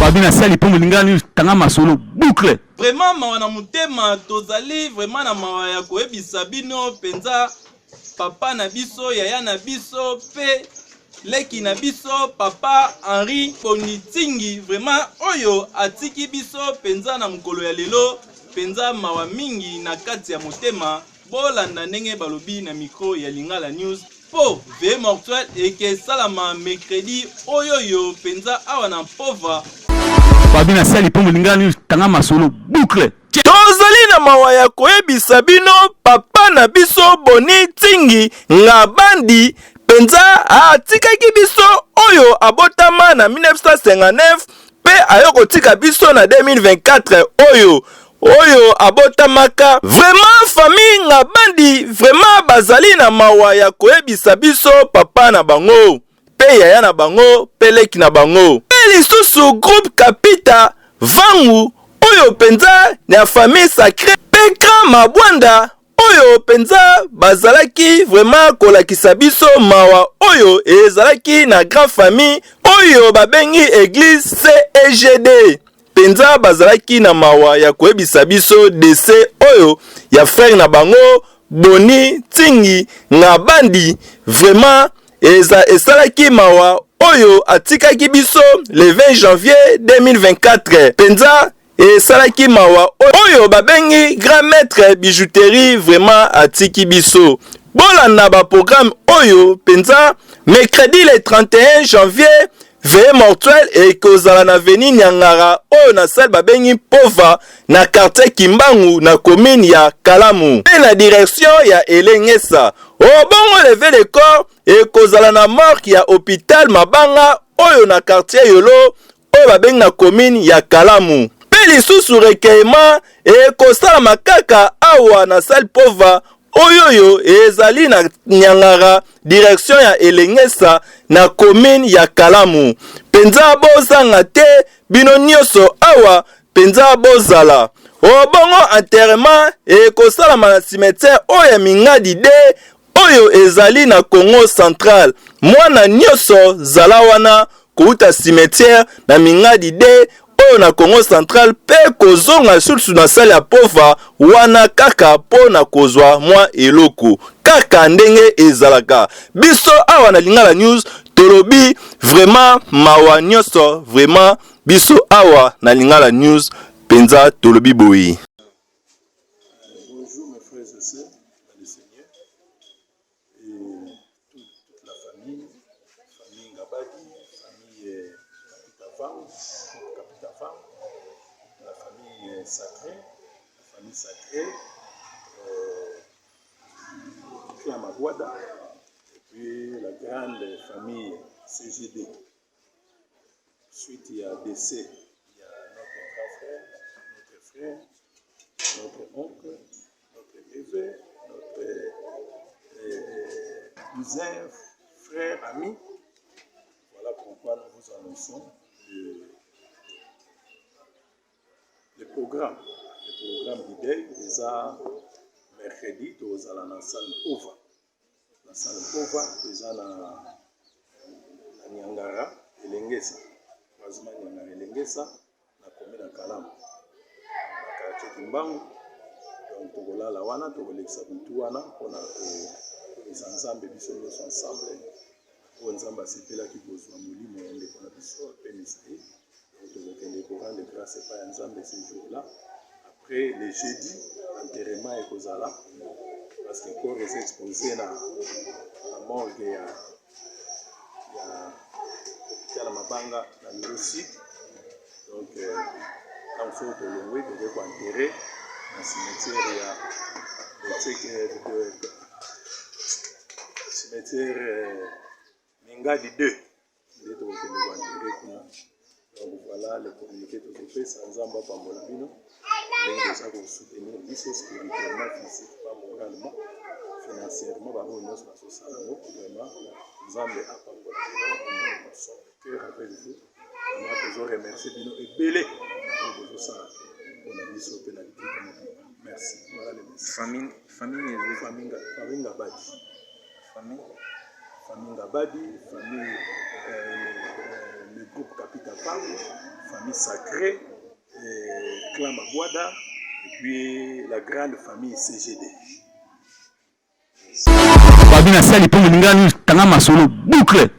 Babina sali pongo lingani tanga masolo boucle. Vraiment mawa na mutema tozali vraiment na mawa ya koyebisa bino penza papa na biso yaya na biso pe leki na biso papa Henri Ponitingi vraiment oyo atiki biso penza na mukolo ya lelo penza mawa mingi na kati ya mutema bolanda ndenge balobi na micro ya Lingala News po ve mortuel eke salama mercredi oyo penza awa na pova Babina sali pongo lingani tanga masolo boucle. Tozali na mawa ya koyebisa bino papa na biso Bonitingi Ngabandi penza atikaki biso oyo abotama na 1959 pe ayoko tika biso na 2024 oyo abotamaka vraiment famille Ngabandi vraiment bazali na mawa ya koyebisa biso papa na bango pe yaya na bango pe leki na bango pe lisusu groupe Kapita Vangu oyo penza na famille sacrée pe Grand Mabwanda oyo penza bazalaki vraiment kolakisa biso mawa oyo ezalaki na grand famille oyo babengi église CEGD penza bazalaki na mawa ya koyebisa biso décès oyo ya frère na bango Bonitingi Ngabandi vraiment esalaki mawa oyo atikaki biso le 20 janvier 2024 penza esalaki mawa oyo babengi grand maître bijouterie vraiment atiki biso bolanda ba programme oyo penza mercredi le 31 janvier veille mortuel ekozala na avenue Nyangara oyo na salle babengi Pova na quartier Kimbangu na commune ya Kalamu pe na direction ya Elengesa obongo lever le corps ekozala na morgue ya hôpital Mabanga oyo na quartier Yolo oyo babengi na commune ya Kalamu pe lisusu recueillement ekosala makaka awa na salle Pova oyo ezali na Nyangara direction ya Elengesa na commune ya Kalamu penza bozanga te bino nyonso awa penza bozala obongo enterrement ekosala na cimetière oyo Mingadi de oyo ezali na Congo Central mwana nyonso zala wana kouta cimetière na Mingadi de oyo na Congo Central pe kozonga sulsu na salle ya Pova wana kaka po na kozwa mwa eloko kaka ndenge ezalaka biso awa na Lingala News tolobi vraiment mawa nyonso vraiment biso awa na Lingala News penza tolobi boyi. Bonjour mes frères et sœurs dans le Seigneur et toute la famille Ngabadi, famille Kapita Vangu, la famille sacrée, Clan Magwada et puis la grande famille CGD. Suite il y a décès, il y a notre grand frère, notre oncle, notre neveu, notre cousin, frère, ami. Voilà pourquoi nous vous annonçons le programme. Le programme d'idée, déjà mercredi, nous allons dans la salle Pova. La salle Pova, déjà dans la Nyangara, Elengesa. Croisement Nyangara, Elengesa, la commune de Kalamu. La quartier Kimbangu. Donc, togola la wana, togolekisa bitu wana, pona kolesa nzambe biso nyonso ensemble. Po nzambe asepelaki kozwa molimo ya ndeko na biso apenisa ye. Donc, tozokende korendre grâce epai ya nzambe ce jour-là. Après, le jeudi, enterrement ekozala. Parce que corps est exposé na morgue ya hôpital Mabanga na Mirosi. Donc, quand il faut que l'on devait enterrer dans le cimetière Mingadi 2. Donc voilà le communiqué de fait sans Zamba Pambolabino. Donc déjà pour soutenir biso spirituellement, physiquement, moralement, financièrement, nous sommes salamo vraiment Zamba a Pambolabino, nous sommes cœur avec vous. On a toujours remercié Bino et Belé pour ça. On a mis sur pénalité comme merci. Voilà les messages. Famille Ngabadi. Famille Ngabadi, famille le groupe Kapita Vangu, famille sacrée, Clan Magwada, et puis la grande famille CGD. Babina Sali pour Lingani Tanga Masolo boucle.